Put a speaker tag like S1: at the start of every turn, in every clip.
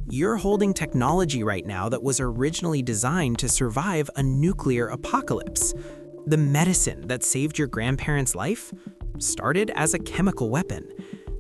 S1: You're holding technology right now that was originally designed to survive a nuclear apocalypse. The medicine that saved your grandparents' life started as a chemical weapon.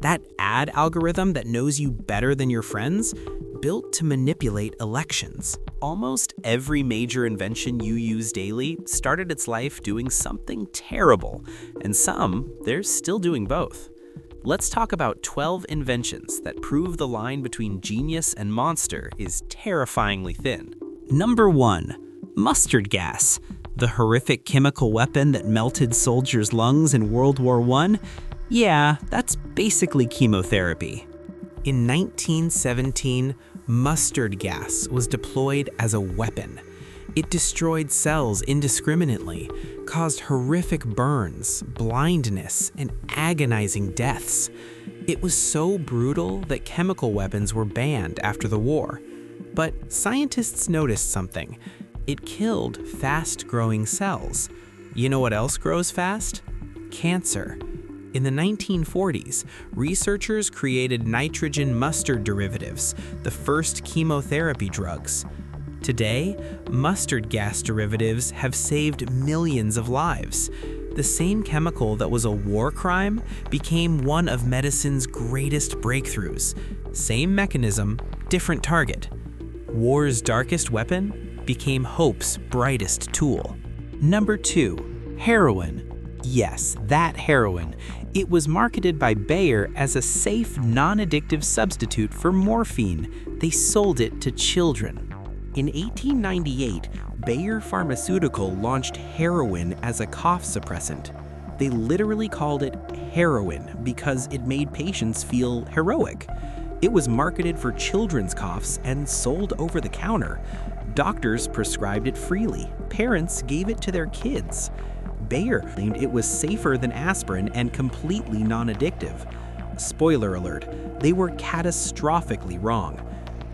S1: That ad algorithm that knows you better than your friends, built to manipulate elections. Almost every major invention you use daily started its life doing something terrible, and some, they're still doing both. Let's talk about 12 inventions that prove the line between genius and monster is terrifyingly thin. Number 1. Mustard gas. The horrific chemical weapon that melted soldiers' lungs in World War I? Yeah, that's basically chemotherapy. In 1917, mustard gas was deployed as a weapon. It destroyed cells indiscriminately, caused horrific burns, blindness, and agonizing deaths. It was so brutal that chemical weapons were banned after the war. But scientists noticed something. It killed fast-growing cells. You know what else grows fast? Cancer. In the 1940s, researchers created nitrogen mustard derivatives, the first chemotherapy drugs. Today, mustard gas derivatives have saved millions of lives. The same chemical that was a war crime became one of medicine's greatest breakthroughs. Same mechanism, different target. War's darkest weapon became hope's brightest tool. Number 2. Heroin. Yes, that heroin. It was marketed by Bayer as a safe, non-addictive substitute for morphine. They sold it to children. In 1898, Bayer Pharmaceutical launched heroin as a cough suppressant. They literally called it heroin because it made patients feel heroic. It was marketed for children's coughs and sold over the counter. Doctors prescribed it freely. Parents gave it to their kids. Bayer claimed it was safer than aspirin and completely non-addictive. Spoiler alert, they were catastrophically wrong.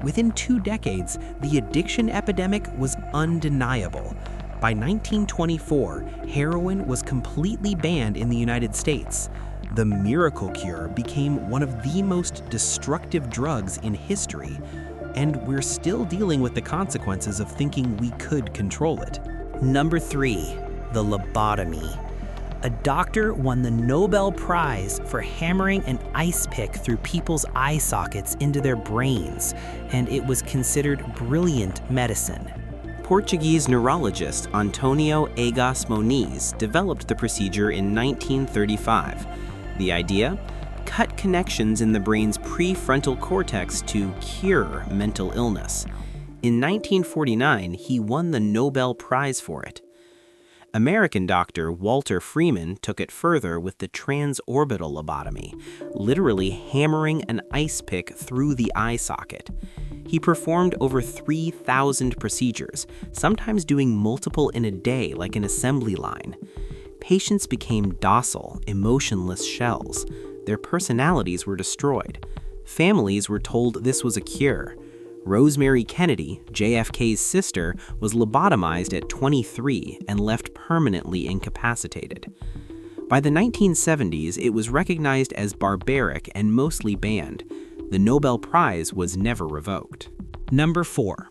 S1: Within 2 decades, the addiction epidemic was undeniable. By 1924, heroin was completely banned in the United States. The miracle cure became one of the most destructive drugs in history, and we're still dealing with the consequences of thinking we could control it. Number 3. The lobotomy. A doctor won the Nobel Prize for hammering an ice pick through people's eye sockets into their brains, and it was considered brilliant medicine. Portuguese neurologist Antonio Egas Moniz developed the procedure in 1935. The idea? Cut connections in the brain's prefrontal cortex to cure mental illness. In 1949, he won the Nobel Prize for it. American doctor Walter Freeman took it further with the transorbital lobotomy, literally hammering an ice pick through the eye socket. He performed over 3,000 procedures, sometimes doing multiple in a day like an assembly line. Patients became docile, emotionless shells. Their personalities were destroyed. Families were told this was a cure. Rosemary Kennedy, JFK's sister, was lobotomized at 23 and left permanently incapacitated. By the 1970s, it was recognized as barbaric and mostly banned. The Nobel Prize was never revoked. Number 4.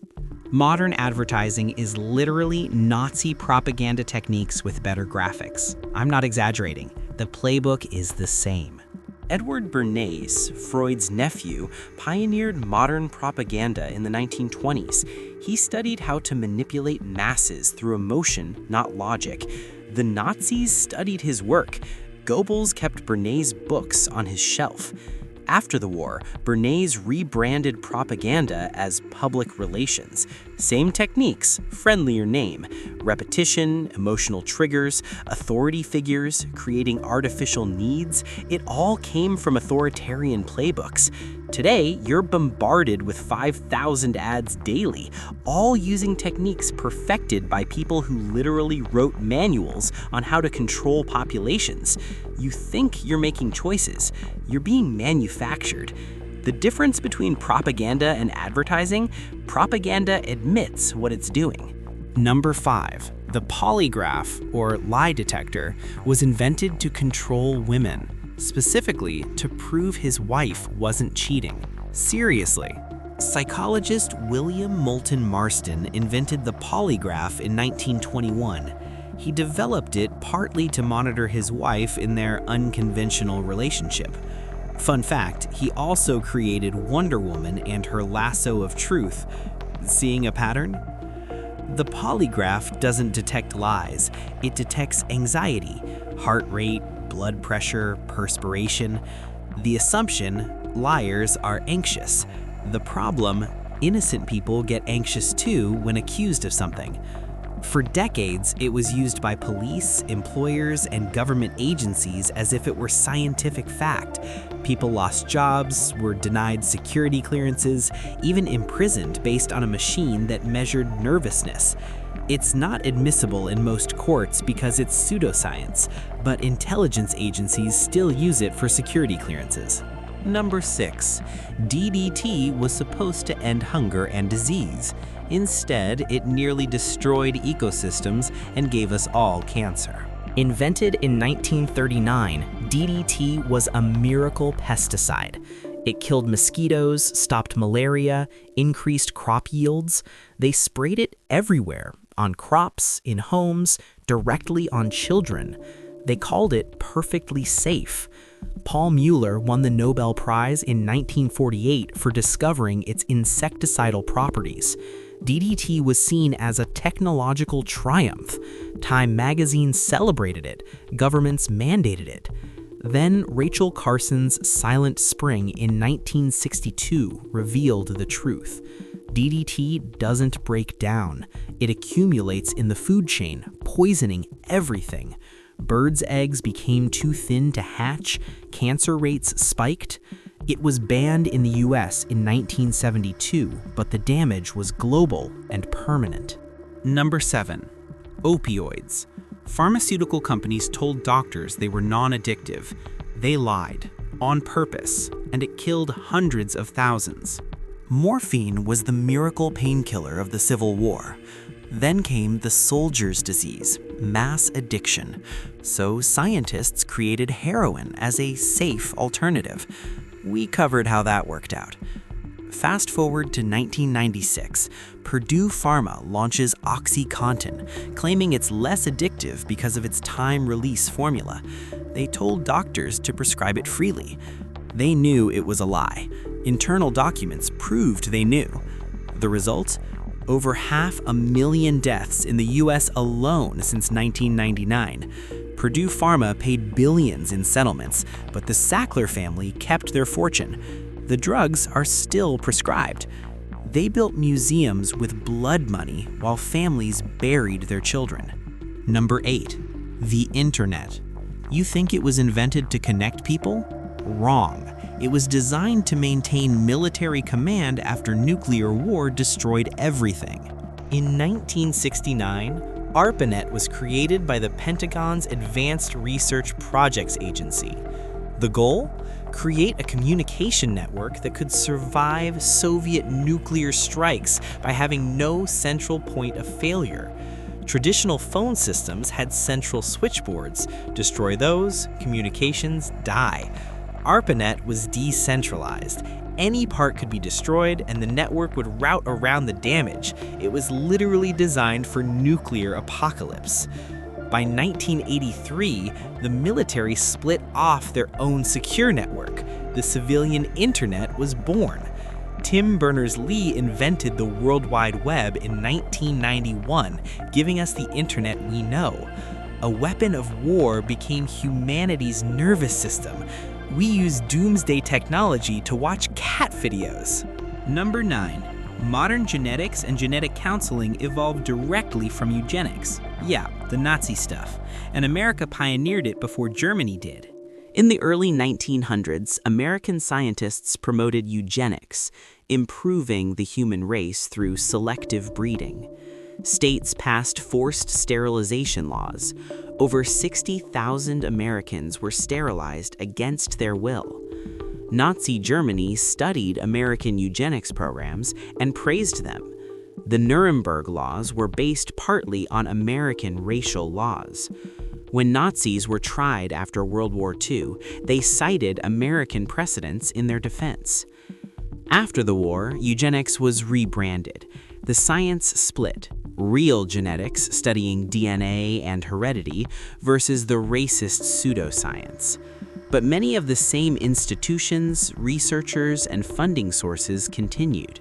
S1: Modern advertising is literally Nazi propaganda techniques with better graphics. I'm not exaggerating. The playbook is the same. Edward Bernays, Freud's nephew, pioneered modern propaganda in the 1920s. He studied how to manipulate masses through emotion, not logic. The Nazis studied his work. Goebbels kept Bernays' books on his shelf. After the war, Bernays rebranded propaganda as public relations. Same techniques, friendlier name. Repetition, emotional triggers, authority figures, creating artificial needs. It all came from authoritarian playbooks. Today, you're bombarded with 5,000 ads daily, all using techniques perfected by people who literally wrote manuals on how to control populations. You think you're making choices. You're being manufactured. The difference between propaganda and advertising, propaganda admits what it's doing. Number 5. The polygraph, or lie detector, was invented to control women, specifically to prove his wife wasn't cheating. Seriously, Psychologist William Moulton Marston invented the polygraph in 1921. He developed it partly to monitor his wife in their unconventional relationship. Fun fact, he also created Wonder Woman and her lasso of truth. Seeing a pattern? The polygraph doesn't detect lies. It detects anxiety, heart rate, blood pressure, perspiration. The assumption, liars are anxious. The problem, innocent people get anxious too when accused of something. For decades, it was used by police, employers, and government agencies as if it were scientific fact. People lost jobs, were denied security clearances, even imprisoned based on a machine that measured nervousness. It's not admissible in most courts because it's pseudoscience, but intelligence agencies still use it for security clearances. Number 6. DDT was supposed to end hunger and disease. Instead, it nearly destroyed ecosystems and gave us all cancer.
S2: Invented in 1939, DDT was a miracle pesticide. It killed mosquitoes, stopped malaria, increased crop yields. They sprayed it everywhere, on crops, in homes, directly on children. They called it perfectly safe. Paul Mueller won the Nobel Prize in 1948 for discovering its insecticidal properties. DDT was seen as a technological triumph. Time magazine celebrated it. Governments mandated it. Then Rachel Carson's Silent Spring in 1962 revealed the truth. DDT doesn't break down. It accumulates in the food chain, poisoning everything. Birds' eggs became too thin to hatch, cancer rates spiked. It was banned in the US in 1972, but the damage was global and permanent.
S1: Number 7. Opioids. Pharmaceutical companies told doctors they were non-addictive. They lied, on purpose, and it killed hundreds of thousands. Morphine was the miracle painkiller of the Civil War. Then came the soldier's disease, mass addiction. So scientists created heroin as a safe alternative. We covered how that worked out. Fast forward to 1996, Purdue Pharma launches OxyContin, claiming it's less addictive because of its time-release formula. They told doctors to prescribe it freely. They knew it was a lie. Internal documents proved they knew. The result? Over 500,000 deaths in the US alone since 1999. Purdue Pharma paid billions in settlements, but the Sackler family kept their fortune. The drugs are still prescribed. They built museums with blood money while families buried their children. Number 8. The Internet. You think it was invented to connect people? Wrong. It was designed to maintain military command after nuclear war destroyed everything. In 1969, ARPANET was created by the Pentagon's Advanced Research Projects Agency. The goal? Create a communication network that could survive Soviet nuclear strikes by having no central point of failure. Traditional phone systems had central switchboards. Destroy those, communications die. ARPANET was decentralized. Any part could be destroyed and the network would route around the damage. It was literally designed for nuclear apocalypse. By 1983, the military split off their own secure network. The civilian internet was born. Tim Berners-Lee invented the World Wide Web in 1991, giving us the internet we know. A weapon of war became humanity's nervous system. We use doomsday technology to watch cat videos. Number 9. Modern genetics and genetic counseling evolved directly from eugenics. Yeah, the Nazi stuff. And America pioneered it before Germany did. In the early 1900s, American scientists promoted eugenics, improving the human race through selective breeding. States passed forced sterilization laws. Over 60,000 Americans were sterilized against their will. Nazi Germany studied American eugenics programs and praised them. The Nuremberg laws were based partly on American racial laws. When Nazis were tried after World War II, they cited American precedents in their defense. After the war, eugenics was rebranded. The science split. Real genetics, studying DNA and heredity, versus the racist pseudoscience. But many of the same institutions, researchers, and funding sources continued.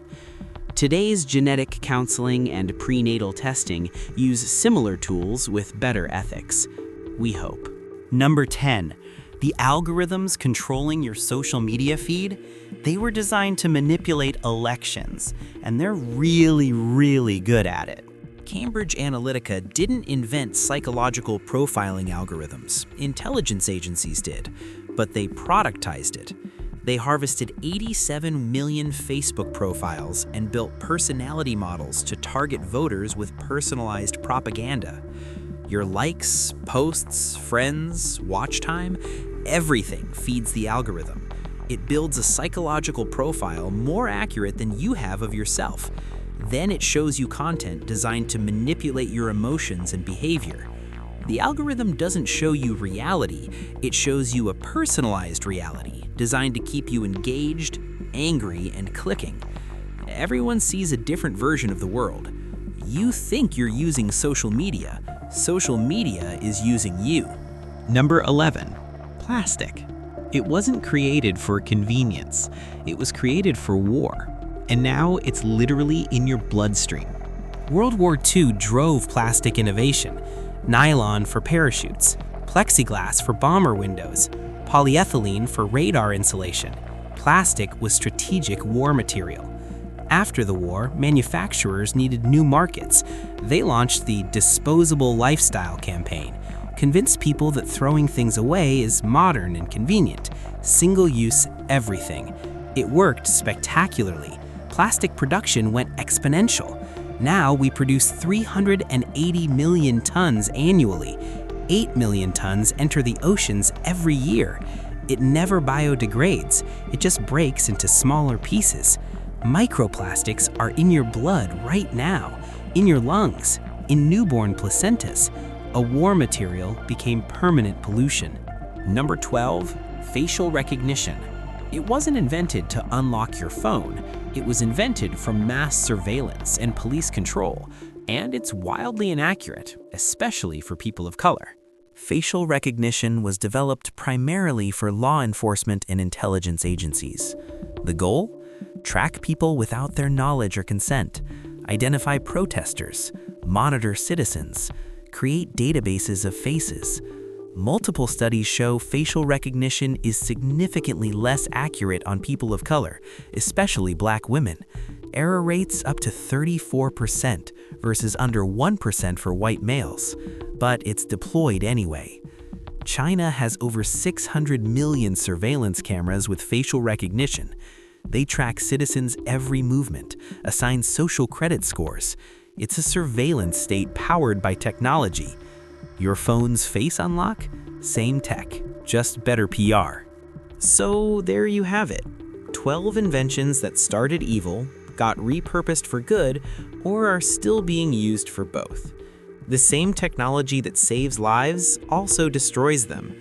S1: Today's genetic counseling and prenatal testing use similar tools with better ethics. We hope.
S2: Number 10. The algorithms controlling your social media feed, they were designed to manipulate elections, and they're really good at it.
S1: Cambridge Analytica didn't invent psychological profiling algorithms. Intelligence agencies did, but they productized it. They harvested 87 million Facebook profiles and built personality models to target voters with personalized propaganda. Your likes, posts, friends, watch time, everything feeds the algorithm. It builds a psychological profile more accurate than you have of yourself. Then it shows you content designed to manipulate your emotions and behavior. The algorithm doesn't show you reality, it shows you a personalized reality designed to keep you engaged, angry, and clicking. Everyone sees a different version of the world. You think you're using social media is using you.
S2: Number 11. Plastic. It wasn't created for convenience, it was created for war. And now it's literally in your bloodstream.
S1: World War II drove plastic innovation. Nylon for parachutes, plexiglass for bomber windows, polyethylene for radar insulation. Plastic was strategic war material. After the war, manufacturers needed new markets. They launched the disposable lifestyle campaign, convinced people that throwing things away is modern and convenient. Single-use everything. It worked spectacularly. Plastic production went exponential. Now we produce 380 million tons annually. 8 million tons enter the oceans every year. It never biodegrades. It just breaks into smaller pieces. Microplastics are in your blood right now, in your lungs, in newborn placentas. A war material became permanent pollution. Number 12, facial recognition. It wasn't invented to unlock your phone. It was invented for mass surveillance and police control, and it's wildly inaccurate, especially for people of color. Facial recognition was developed primarily for law enforcement and intelligence agencies. The goal? Track people without their knowledge or consent, identify protesters, monitor citizens, create databases of faces. Multiple studies show facial recognition is significantly less accurate on people of color, especially Black women. Error rates up to 34% versus under 1% for white males. But it's deployed anyway. China has over 600 million surveillance cameras with facial recognition. They track citizens' every movement, assign social credit scores. It's a surveillance state powered by technology. Your phone's face unlock? Same tech, just better PR. So there you have it. 12 inventions that started evil, got repurposed for good, or are still being used for both. The same technology that saves lives also destroys them.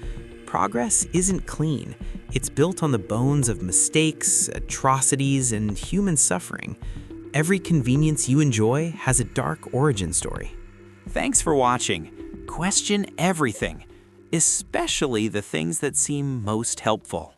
S1: Progress isn't clean. It's built on the bones of mistakes, atrocities, and human suffering. Every convenience you enjoy has a dark origin story. Thanks for watching. Question everything, especially the things that seem most helpful.